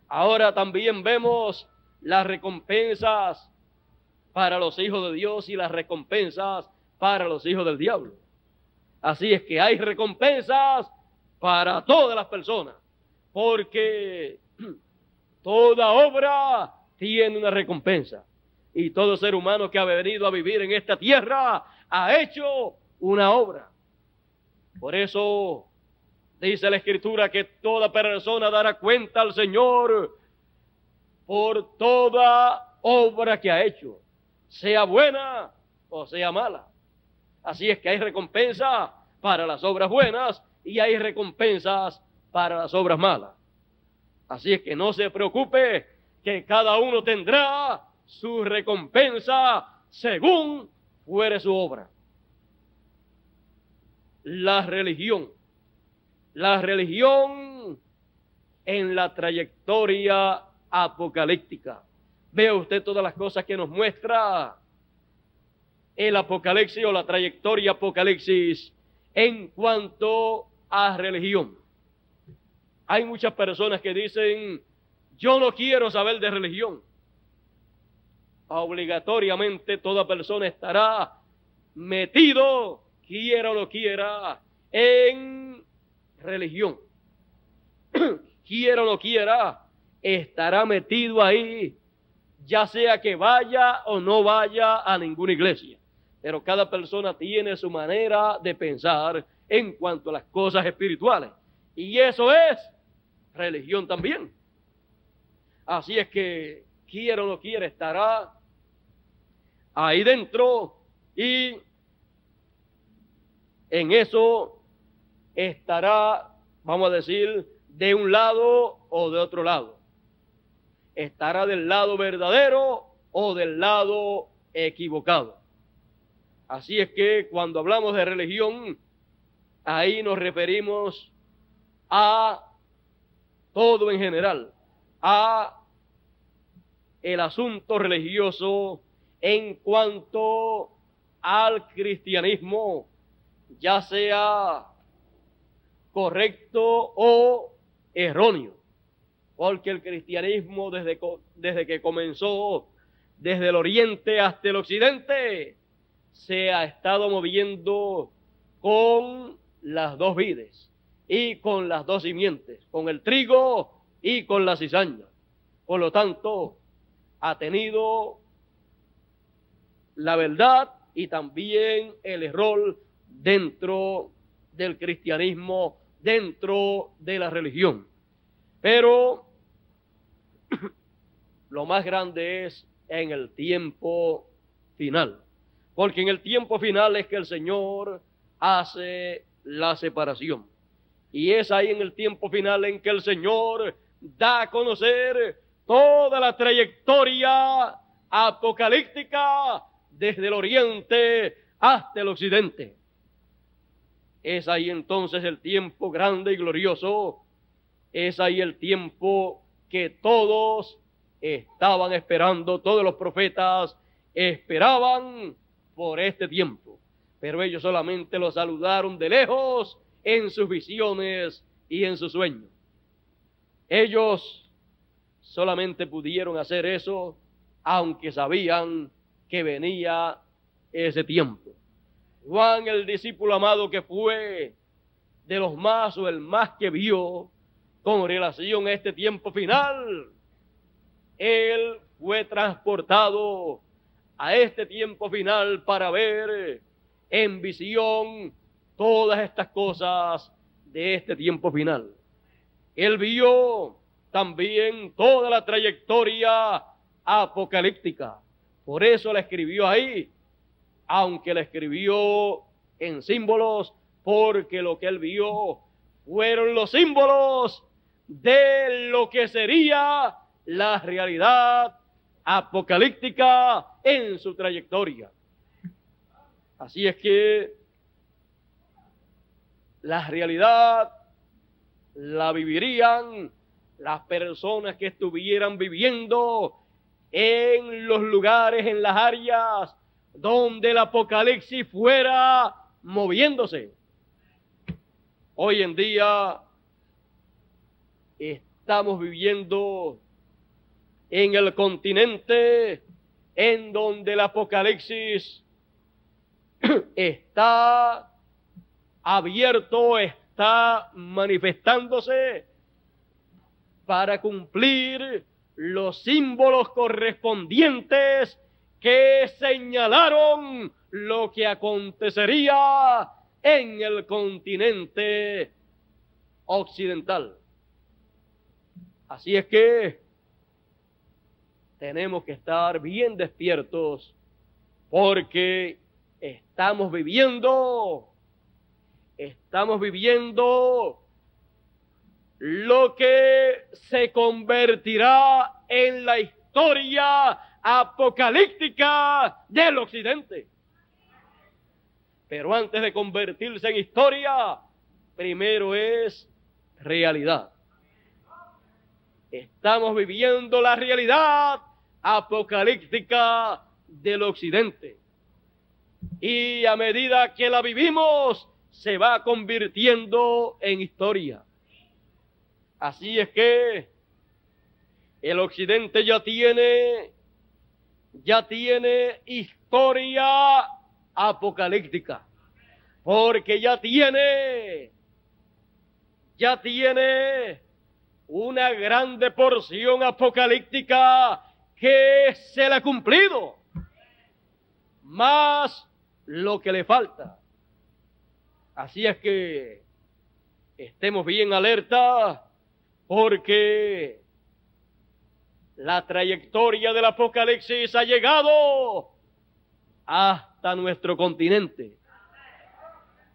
Ahora también vemos las recompensas para los hijos de Dios y las recompensas para los hijos del diablo. Así es que hay recompensas para todas las personas, porque toda obra tiene una recompensa. Y todo ser humano que ha venido a vivir en esta tierra ha hecho una obra. Por eso dice la Escritura que toda persona dará cuenta al Señor por toda obra que ha hecho, sea buena o sea mala. Así es que hay recompensa para las obras buenas y hay recompensas para las obras malas. Así es que no se preocupe, que cada uno tendrá su recompensa según fuere su obra. La religión en la trayectoria apocalíptica. Vea usted todas las cosas que nos muestra el Apocalipsis o la trayectoria Apocalipsis en cuanto a religión. Hay muchas personas que dicen, yo no quiero saber de religión. Obligatoriamente toda persona estará metido, quiera o no quiera, en religión. Quiera o no quiera, estará metido ahí, ya sea que vaya o no vaya a ninguna iglesia. Pero cada persona tiene su manera de pensar en cuanto a las cosas espirituales. Y eso es religión también. Así es que, quiera o no quiera, estará ahí dentro y en eso estará, vamos a decir, de un lado o de otro lado. Estará del lado verdadero o del lado equivocado. Así es que cuando hablamos de religión, ahí nos referimos a todo en general, a el asunto religioso en cuanto al cristianismo, ya sea correcto o erróneo, porque el cristianismo desde que comenzó, desde el oriente hasta el occidente, se ha estado moviendo con las dos vides y con las dos simientes, con el trigo y con la cizaña. Por lo tanto, ha tenido la verdad y también el error dentro del cristianismo, dentro de la religión. Pero lo más grande es en el tiempo final. Porque en el tiempo final es que el Señor hace la separación. Y es ahí en el tiempo final en que el Señor da a conocer toda la trayectoria apocalíptica desde el oriente hasta el occidente. Es ahí entonces el tiempo grande y glorioso. Es ahí el tiempo que todos estaban esperando, todos los profetas esperaban por este tiempo, pero ellos solamente lo saludaron de lejos en sus visiones y en sus sueños. Ellos solamente pudieron hacer eso, aunque sabían que venía ese tiempo. Juan, el discípulo amado que fue de los más o el más que vio con relación a este tiempo final, él fue transportado a este tiempo final para ver en visión todas estas cosas de este tiempo final. Él vio también toda la trayectoria apocalíptica. Por eso la escribió ahí, aunque la escribió en símbolos, porque lo que él vio fueron los símbolos de lo que sería la realidad apocalíptica en su trayectoria. Así es que la realidad la vivirían las personas que estuvieran viviendo en los lugares, en las áreas donde el Apocalipsis fuera moviéndose. Hoy en día estamos viviendo en el continente en donde el Apocalipsis está abierto, está manifestándose para cumplir los símbolos correspondientes que señalaron lo que acontecería en el continente occidental. Así es que tenemos que estar bien despiertos porque estamos viviendo lo que se convertirá en la historia apocalíptica del Occidente. Pero antes de convertirse en historia, primero es realidad. Estamos viviendo la realidad apocalíptica del Occidente. Y a medida que la vivimos, se va convirtiendo en historia. Así es que el Occidente ya tiene historia apocalíptica, porque ya tiene una grande porción apocalíptica que se le ha cumplido, más lo que le falta. Así es que estemos bien alerta, porque la trayectoria del Apocalipsis ha llegado hasta nuestro continente.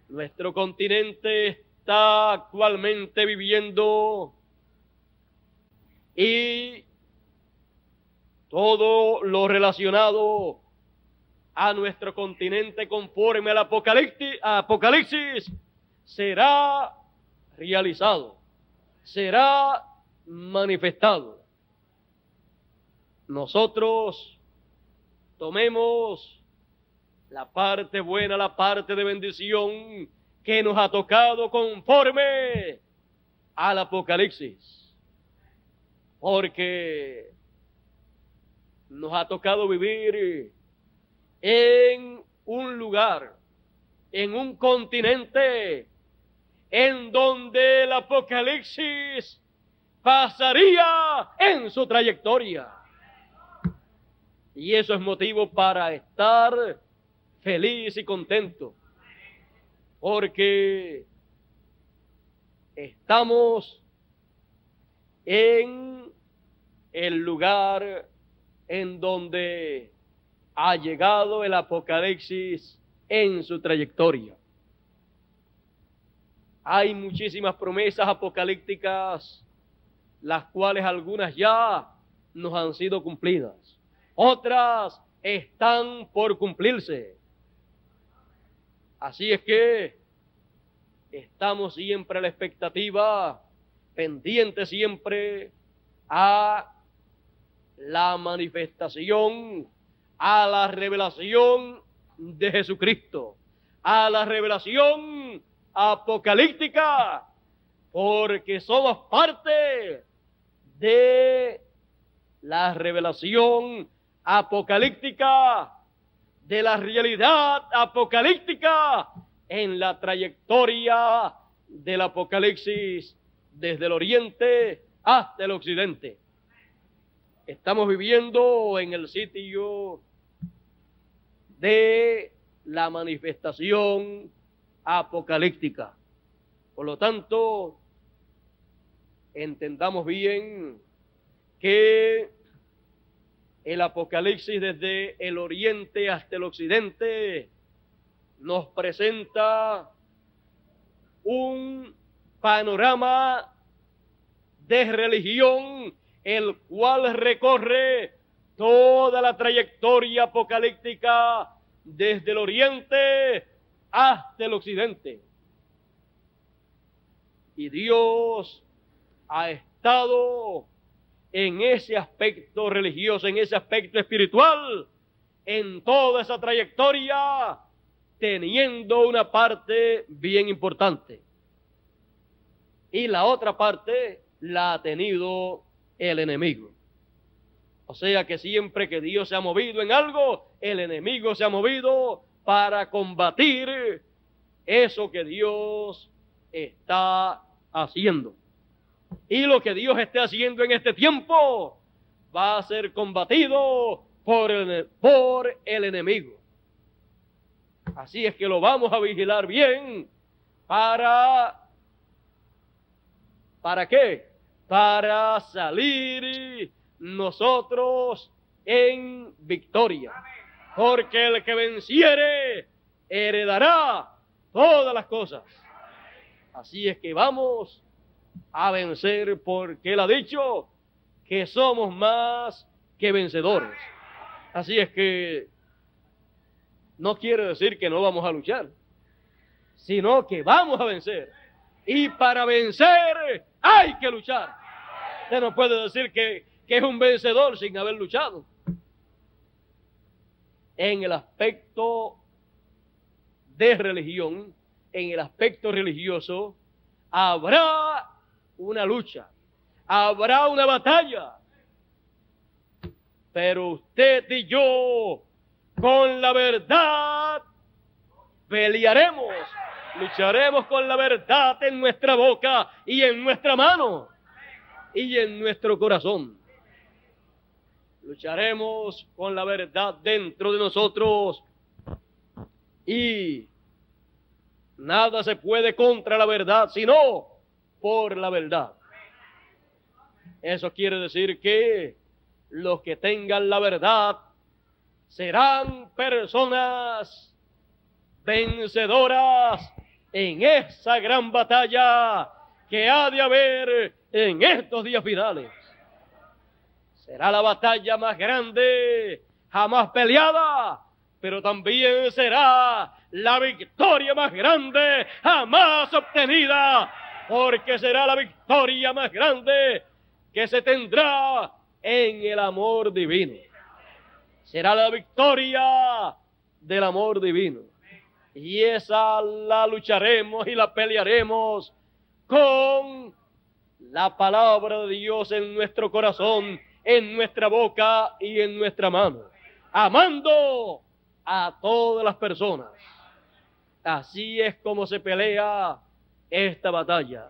Nuestro continente está actualmente viviendo y todo lo relacionado a nuestro continente conforme al Apocalipsis será realizado, será manifestado. Nosotros tomemos la parte buena, la parte de bendición que nos ha tocado conforme al Apocalipsis, porque nos ha tocado vivir en un lugar, en un continente en donde el Apocalipsis pasaría en su trayectoria. Y eso es motivo para estar feliz y contento, porque estamos en el lugar en donde ha llegado el Apocalipsis en su trayectoria. Hay muchísimas promesas apocalípticas, las cuales algunas ya nos han sido cumplidas. Otras están por cumplirse. Así es que estamos siempre a la expectativa, pendientes siempre a la manifestación, a la revelación de Jesucristo, a la revelación apocalíptica, porque somos parte de la revelación apocalíptica, de la realidad apocalíptica en la trayectoria del Apocalipsis desde el oriente hasta el occidente. Estamos viviendo en el sitio de la manifestación apocalíptica. Por lo tanto, entendamos bien que el Apocalipsis desde el oriente hasta el occidente nos presenta un panorama de religión, el cual recorre toda la trayectoria apocalíptica desde el oriente hasta el occidente. Y Dios ha estado en ese aspecto religioso, en ese aspecto espiritual, en toda esa trayectoria, teniendo una parte bien importante. Y la otra parte la ha tenido el enemigo. O sea que siempre que Dios se ha movido en algo, el enemigo se ha movido para combatir eso que Dios está haciendo. Y lo que Dios esté haciendo en este tiempo va a ser combatido por el enemigo. Así es que lo vamos a vigilar bien. ¿Para qué? Para salir nosotros en victoria, porque el que venciere heredará todas las cosas. Así es que vamos a vencer, porque Él ha dicho que somos más que vencedores. Así es que no quiere decir que no vamos a luchar, sino que vamos a vencer. Y para vencer hay que luchar. Usted no puede decir que es un vencedor sin haber luchado. En el aspecto de religión, en el aspecto religioso, habrá una lucha, habrá una batalla. Pero usted y yo, con la verdad, pelearemos, lucharemos con la verdad en nuestra boca y en nuestra mano y en nuestro corazón. Lucharemos con la verdad dentro de nosotros y nada se puede contra la verdad, sino por la verdad. Eso quiere decir que los que tengan la verdad serán personas vencedoras en esa gran batalla que ha de haber en estos días finales. Será la batalla más grande jamás peleada, pero también será la victoria más grande jamás obtenida, porque será la victoria más grande que se tendrá en el amor divino. Será la victoria del amor divino. Y esa la lucharemos y la pelearemos con la palabra de Dios en nuestro corazón, en nuestra boca y en nuestra mano, amando a todas las personas. Así es como se pelea esta batalla.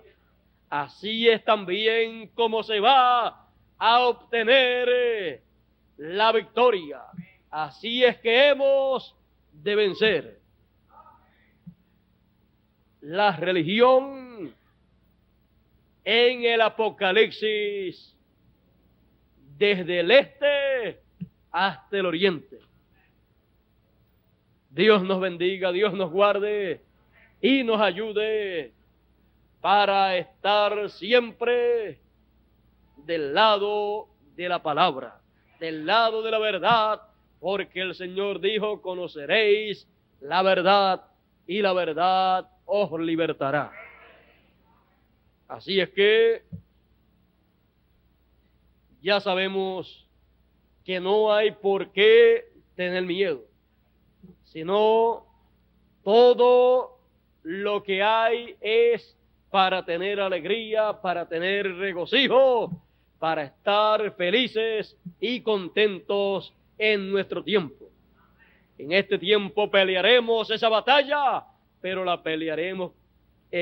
Así es también como se va a obtener la victoria. Así es que hemos de vencer. La religión en el Apocalipsis, desde el este hasta el oriente. Dios nos bendiga, Dios nos guarde y nos ayude para estar siempre del lado de la palabra, del lado de la verdad, porque el Señor dijo: conoceréis la verdad y la verdad os libertará. Así es que ya sabemos que no hay por qué tener miedo, sino todo lo que hay es para tener alegría, para tener regocijo, para estar felices y contentos en nuestro tiempo. En este tiempo pelearemos esa batalla, pero la pelearemos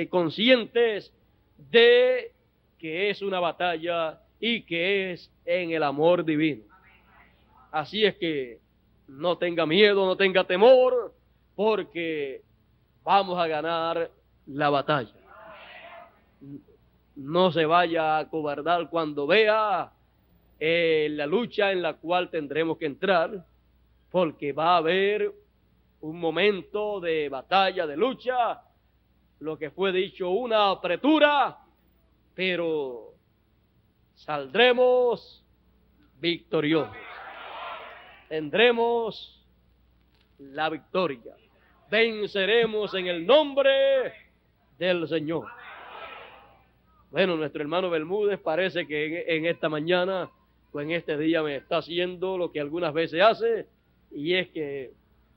conscientes de que es una batalla y que es en el amor divino. Así es que no tenga miedo, no tenga temor, porque vamos a ganar la batalla. No se vaya a acobardar cuando vea la lucha en la cual tendremos que entrar, porque va a haber un momento de batalla, de lucha, lo que fue dicho, una apretura, pero saldremos victoriosos. Tendremos la victoria. Venceremos en el nombre del Señor. Bueno, nuestro hermano Bermúdez parece que en esta mañana o en este día me está haciendo lo que algunas veces hace, y es que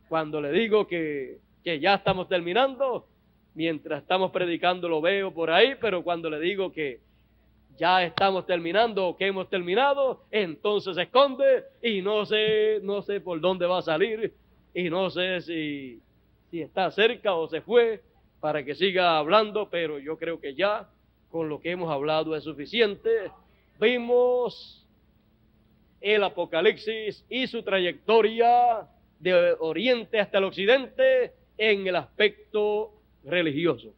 cuando le digo que ya estamos terminando, mientras estamos predicando lo veo por ahí, pero cuando le digo que ya estamos terminando o que hemos terminado, entonces se esconde y no sé por dónde va a salir, y no sé si está cerca o se fue para que siga hablando, pero yo creo que ya con lo que hemos hablado es suficiente. Vimos el Apocalipsis y su trayectoria de oriente hasta el occidente en el aspecto religioso.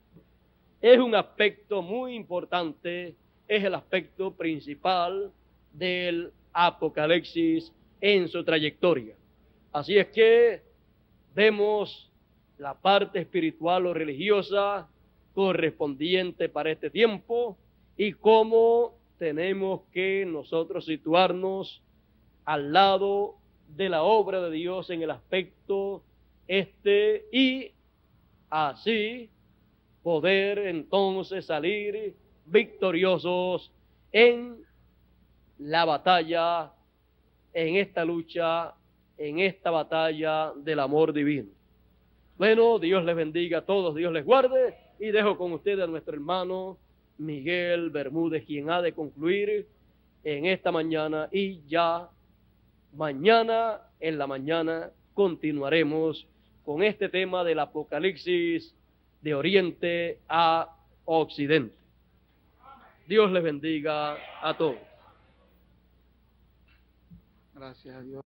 Es un aspecto muy importante, es el aspecto principal del Apocalipsis en su trayectoria. Así es que vemos la parte espiritual o religiosa correspondiente para este tiempo y cómo tenemos que nosotros situarnos al lado de la obra de Dios en el aspecto y así poder entonces salir victoriosos en la batalla, en esta lucha, en esta batalla del amor divino. Bueno, Dios les bendiga a todos, Dios les guarde, y dejo con ustedes a nuestro hermano Miguel Bermúdez, quien ha de concluir en esta mañana, y ya mañana, en la mañana, continuaremos con este tema del Apocalipsis de Oriente a Occidente. Dios les bendiga a todos. Gracias a Dios.